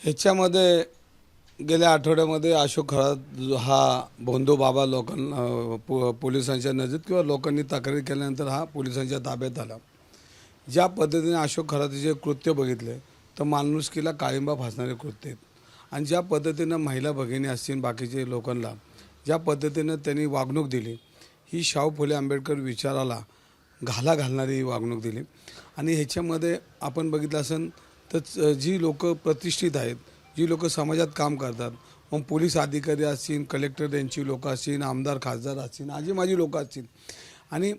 ह्याच्यामध्ये गेल्या आठवड्यामध्ये अशोक खरात हा भोंदू बाबा लोकांना पोलिसांच्या नजरेत किंवा लोकांनी तक्रारी केल्यानंतर हा पोलिसांच्या ताब्यात आला. ज्या पद्धतीने अशोक खरातीचे कृत्य बघितले तर माणुसकीला काळिंबा फासणारे कृत्य आहेत. आणि ज्या पद्धतीनं महिला भगिनी असतील बाकीचे लोकांना ज्या पद्धतीनं त्यांनी वागणूक दिली ही शाहू फुले आंबेडकर विचाराला घाला घालणारी वागणूक दिली. आणि ह्याच्यामध्ये आपण बघितलं असेल तर जी लोक प्रतिष्ठित आहेत, जी लोक समाजात काम करतात, मग पोलीस अधिकारी असतील, कलेक्टर यांची लोक असतील, आमदार खासदार असतील, आजी माझी लोक असतील. आणि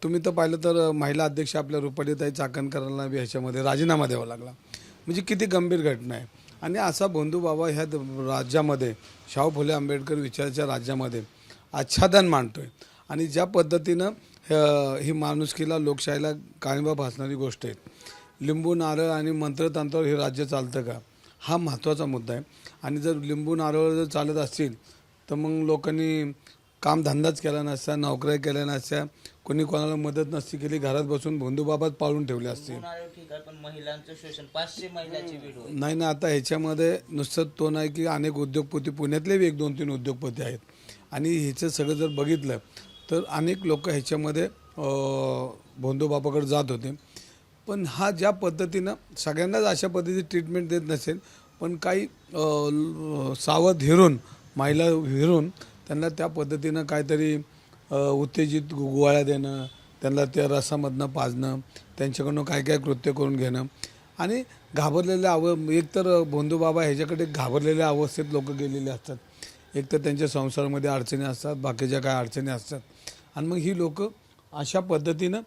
तुम्ही तर पाहिलं तर महिला अध्यक्ष आपल्या रुपालीताई चाकणकरांना बी ह्याच्यामध्ये राजीनामा द्यावा लागला. म्हणजे किती गंभीर घटना आहे. आणि असा बंधू बाबा ह्या राज्यामध्ये शाहू फुले आंबेडकर विचाराच्या राज्यामध्ये आच्छादन मांडतोय. आणि ज्या पद्धतीनं ही माणुसकीला लोकशाहीला काळिंबा फासणारी गोष्ट आहे. लिंबू नारळ आणि मंत्रतंत्रावर हे राज्य चालतं का, हा महत्त्वाचा मुद्दा आहे. आणि जर लिंबू नारळ जर चालत असतील तर मग लोकांनी कामधंदाच केला नसता, नोकऱ्या केल्या नसत्या, कोणी कोणाला मदत नसती केली, घरात बसून भोंदूबाबात पाळून ठेवले असते. महिलांचं शोषण 500 महिलांची व्हिडिओ नाही ना, आता ह्याच्यामध्ये नुसतं तो नाही की अनेक उद्योगपती पुण्यातले बी 1-2-3 उद्योगपती आहेत. आणि ह्याचं सगळं जर बघितलं तर अनेक लोक ह्याच्यामध्ये भोंदूबाबाकडे जात होते. पण हा ज्या पद्धतीनं सगळ्यांनाच अशा पद्धतीची ट्रीटमेंट देत नसेल, पण काही सावध हिरून महिला हिरून त्यांना त्या पद्धतीनं काहीतरी उत्तेजित गोळ्या देणं, त्यांना त्या रसामधनं पाजणं, त्यांच्याकडून काय काय कृत्य करून घेणं. आणि घाबरलेल्या एकतर भोंदूबाबा ह्याच्याकडे घाबरलेल्या अवस्थेत लोक गेलेले असतात. एकतर त्यांच्या संसारामध्ये अडचणी असतात, बाकीच्या काय अडचणी असतात. आणि मग ही लोक अशा पद्धतीनं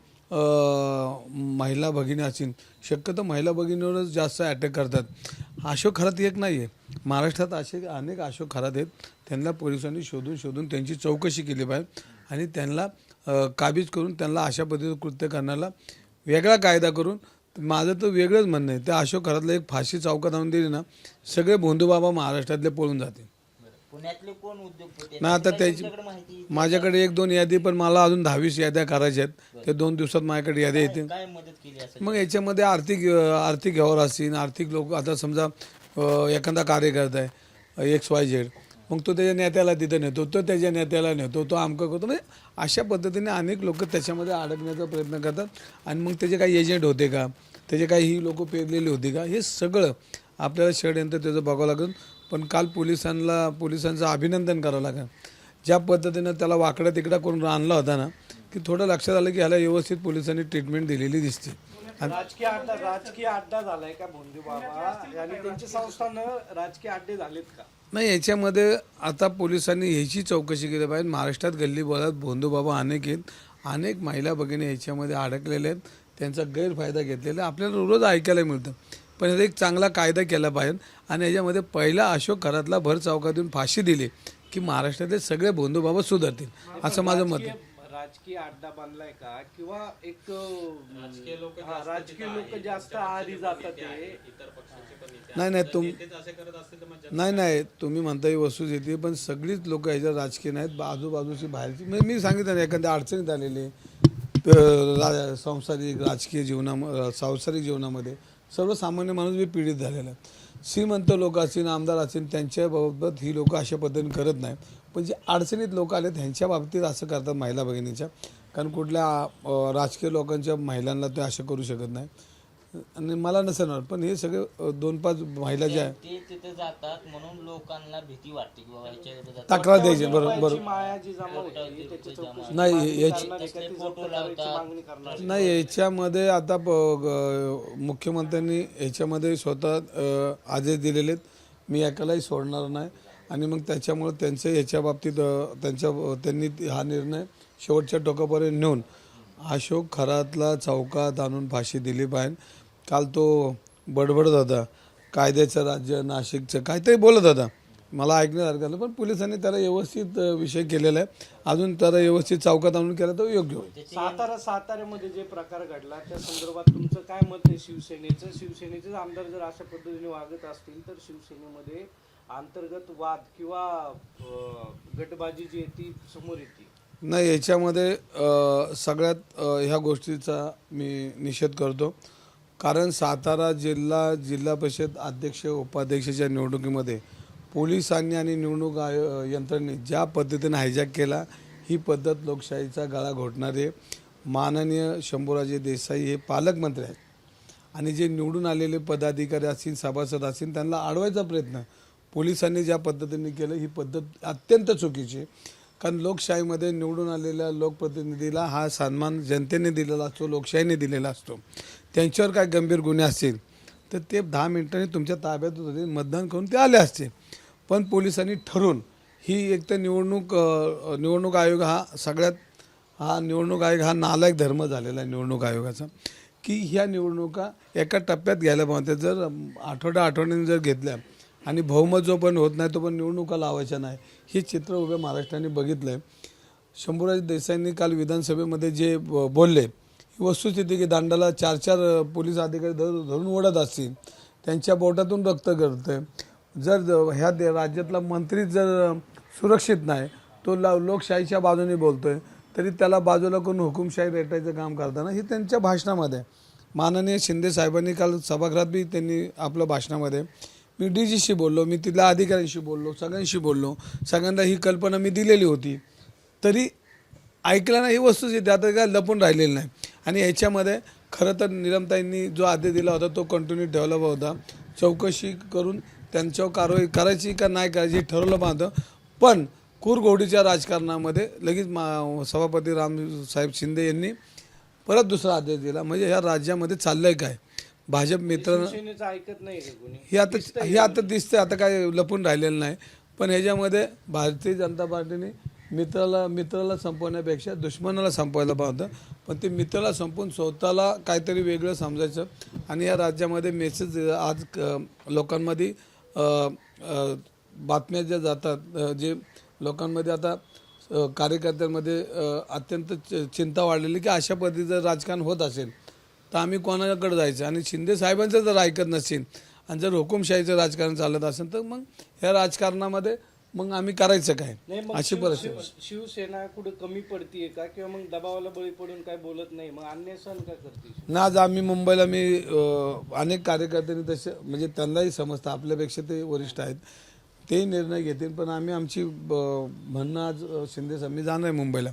महिला भगिनी असतील, शक्यतो महिला भगिनीवरच जास्त अटॅक करतात. अशोक खरात एक नाही आहे, महाराष्ट्रात असे अनेक अशोक खरात आहेत. त्यांना पोलिसांनी शोधून त्यांची चौकशी केली पाहिजे आणि त्यांना काबीज करून त्यांना अशा पद्धतीचं कृत्य करण्याला वेगळा कायदा करून. माझं तर वेगळंच म्हणणं आहे, त्या अशोक खरातला एक फाशी चौकात आणून दिली ना, सगळे भोंदूबाबा महाराष्ट्रातले पळून जाते. पुण्यातले कोण उद्योगपती ना आता त्याची माझ्याकडे 1-2 यादी, पण मला अजून 10-20 याद्या करायच्या आहेत. ते 2 दिवसात माझ्याकडे याद्या येतील. काय मदत केली असेल? मग याच्यामध्ये आर्थिक व्यवहार असतील, आर्थिक लोक आता समजा एखादा कार्यकर्ता आहे XYZ, मग तो त्याच्या नेत्याला तिथं नेतो, तो त्याच्या नेत्याला नेतो, तो अमकं करतो. म्हणजे अशा पद्धतीने अनेक लोक त्याच्यामध्ये अडकण्याचा प्रयत्न करतात. आणि मग त्याचे काही एजंट होते का, त्याचे काही ही लोक पेरलेली होती का, हे सगळं आपल्याला षडयंत्र त्याचं बघावं लागेल. पण काल पोलिसांचं अभिनंदन करावं लागेल. ज्या पद्धतीनं त्याला वाकडा तिकडा करून आणला होता ना, की थोडं लक्षात आलं की ह्याला व्यवस्थित पोलिसांनी ट्रीटमेंट दिलेली दिसते. राजकीय अड्डा झालाय का भोंदू बाबा आणि त्यांच्या संस्थानं राजकीय अड्डे झालेत का? नाही, याच्यामध्ये आता पोलिसांनी ह्याची चौकशी केली पाहिजे. महाराष्ट्रात गल्लीबोळात भोंदूबाबा अनेक आहेत, अनेक महिला भगिनी ह्याच्यामध्ये अडकलेले आहेत, त्यांचा गैरफायदा घेतलेला आपल्याला रोज ऐकायला मिळतं. पण ह्याचा एक चांगला कायदा केला पाहिजे. आणि याच्यामध्ये पहिला अशोक खरातला भर चौकातून फाशी दिली की महाराष्ट्रातले सगळे भोंदूबाबा सुधारतील, असं माझं मत आहे. राजकीय अड्डा बांधलाय का किंवा एक राजकीय लोक जास्त आहारी जातात ते? नाही तुम्ही म्हणता ही वस्तुस्थिती, पण सगळीच लोक ह्याच्या राजकीय नाहीत, आजूबाजूची बाहेरची. मी सांगितलं ना, एखाद्या अडचणीत आलेले तर सांसारिक जीवनामध्ये सर्वसामान्य माणूस बी पीडित झालेला आहे. श्रीमंत लोक असतील, आमदार असतील, त्यांच्याबाबत ही लोक अशा पद्धतीने करत नाही. पण जे अडचणीत लोक आले त्यांच्या बाबतीत असं करतात महिला भगिनीच्या. कारण कुठल्या राजकीय लोकांच्या महिलांना ते असं करू शकत नाही. आणि मला नसेल, पण हे सगळे 2-5 महिला ज्या आहेत ते तिथे जातात म्हणून लोकांना भीती वाटते की बाबा ह्याच्या विरोधात तक्रार द्यायची. बरोबर. माया जी जमा होती त्याची चौकशी नाही फोटो लावतात. मागणी करणार. नाही, याच्यामध्ये आता मुख्यमंत्र्यांनी ह्याच्यामध्ये स्वतः आदेश दिलेले आहेत, मी एकालाही सोडणार नाही. आणि मग त्याच्यामुळे त्यांचं ह्याच्या बाबतीत त्यांनी हा निर्णय शेवटच्या टोकापर्यंत नेऊन अशोक खरातला चौकात आणून फाशी दिली पाहिजे. काल तो बडबडत होता, कायद्याचं राज्य, नाशिकचं काहीतरी बोलत होता, मला ऐकण्यासारखं झालं. पण पोलिसांनी त्याला व्यवस्थित विषय केलेला आहे. अजून त्याला व्यवस्थित चौकात आणून केला तर योग्य होईल. साताऱ्यामध्ये जे प्रकार घडला त्या संदर्भात तुमचं काय मत आहे? शिवसेनेचे आमदार जर अशा पद्धतीने वागत असतील तर शिवसेनेमध्ये अंतर्गत वाद किंवा गटबाजी जी आहे ती समोर येते. नाही, याच्यामध्ये सगळ्यात ह्या गोष्टीचा मी निषेध करतो. कारण सातारा जिल्हा परिषद अध्यक्ष उपाध्यक्षाच्या निवडणुकीमध्ये पोलिसांनी आणि निवडणूक यंत्रणेने ज्या पद्धतीने हायजॅक केला, ही पद्धत लोकशाहीचा गळा घोटणारे माननीय शंभूराजे देसाई हे पालकमंत्री आहेत आणि जे निवडून आलेले पदाधिकारी असतील, सभासद असतील, त्यांना अडवायचा प्रयत्न पोलिसांनी ज्या पद्धतीने केलं, ही पद्धत अत्यंत चुकीची आहे. कारण लोकशाहीमध्ये निवडून आलेल्या लोकप्रतिनिधीला हा सन्मान जनतेने दिलेला असतो, लोकशाहीने दिलेला असतो. त्यांच्यावर काय गंभीर गुन्हे असतील तर ते 10 मिनिटांनी तुमच्या ताब्यात होते, मतदान करून ते आले असते. पण पोलिसांनी ठरवून ही एक तर निवडणूक आयोग हा निवडणूक आयोग हा नालायक धर्म झालेला आहे निवडणूक आयोगाचा, की ह्या निवडणुका एका टप्प्यात घ्यायला पाहिजे. जर आठवड्याने जर घेतल्या आणि बहुमत जो पण होत नाही तो पण निवडणुका लावायच्या नाही, हे चित्र उभ्या महाराष्ट्राने बघितलं आहे. शंभूराज देसाईंनी काल विधानसभेमध्ये जे बोलले, ही वस्तुस्थिती की दांडाला 4 पोलीस अधिकारी धरून ओढत असतील, त्यांच्या बोटातून रक्त गळतंय. जर ह्या राज्यातला मंत्री जर सुरक्षित नाही, तो लोकशाहीच्या बाजूने बोलतोय, तरी त्याला बाजूला करून हुकुमशाही रेटायचं काम करताना ही त्यांच्या भाषणामध्ये माननीय शिंदे साहेबांनी काल सभागृहात बी त्यांनी आपल्या भाषणामध्ये, मी DGशी बोललो, मी तिथल्या अधिकाऱ्यांशी बोललो, सगळ्यांशी बोललो, सगळ्यांना ही कल्पना मी दिलेली होती, तरी ऐकलं नाही. ही वस्तुस्थिती आता काय लपून राहिलेली नाही. आणि ह्याच्यामध्ये खरं तर निलमताईंनी जो आदेश दिला होता तो कंटिन्यू ठेवला होता. चौकशी करून त्यांच्यावर कारवाई करायची का नाही करायची ठरवलं पाहतं. पण कुरघोडीच्या राजकारणामध्ये लगेच सभापती रामसाहेब शिंदे यांनी परत दुसरा आदेश दिला. म्हणजे ह्या राज्यामध्ये चाललंय काय, भाजप मित्र ऐकत नाही का कोणी? हे आता दिसतंय, आता काय लपून राहिलेलं नाही. पण ह्याच्यामध्ये भारतीय जनता पार्टीने मित्राला संपवण्यापेक्षा दुश्मनाला संपवायला पाहतं. पण ते मित्राला संपवून स्वतःला काहीतरी वेगळं समजायचं. आणि या राज्यामध्ये मेसेज आज लोकांमध्ये बातम्या ज्या जातात, जे लोकांमध्ये आता कार्यकर्त्यांमध्ये अत्यंत चिंता वाढलेली की अशा पद्धतीचं राजकारण होत असेल तर आम्ही कोणाकडे जायचं. आणि शिंदे साहेबांचं जर ऐकत नसेल आणि जर हुकुमशाहीचं राजकारण चालत असेल तर मग ह्या राजकारणामध्ये मग आम्ही करायचं काय, अशी परिस्थिती. शिवसेना कुठे कमी पडतीये का, किंवा मग दबावाला बळी पडून काय बोलत नाही, मग अन्याय सहन का करते ना? आज आम्ही मुंबईला अनेक कार्यकर्त्यांनी तसे, म्हणजे त्यांनाही समजतं आपल्यापेक्षा ते वरिष्ठ आहेत, तेही निर्णय घेतील. पण आम्ही आमची म्हणणं आज शिंदे साहेब, मी जाणार आहे मुंबईला,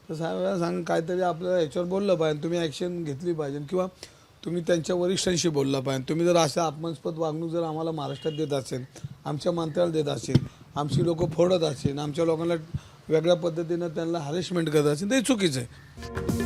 तर साहेबांना सांग काहीतरी आपल्याला ह्याच्यावर बोललं पाहिजे, तुम्ही ॲक्शन घेतली पाहिजे किंवा तुम्ही त्यांच्या वरिष्ठांशी बोलला पाहिजे. तुम्ही जर अशा अपमानास्पद वागणूक जर आम्हाला महाराष्ट्रात देत असेल, आमच्या मंत्र्याला देत असेल, आमची लोकं फोडत असेल, आमच्या लोकांना वेगळ्या पद्धतीनं त्यांना हॅरेसमेंट करत असेल, तर हे चुकीचं आहे.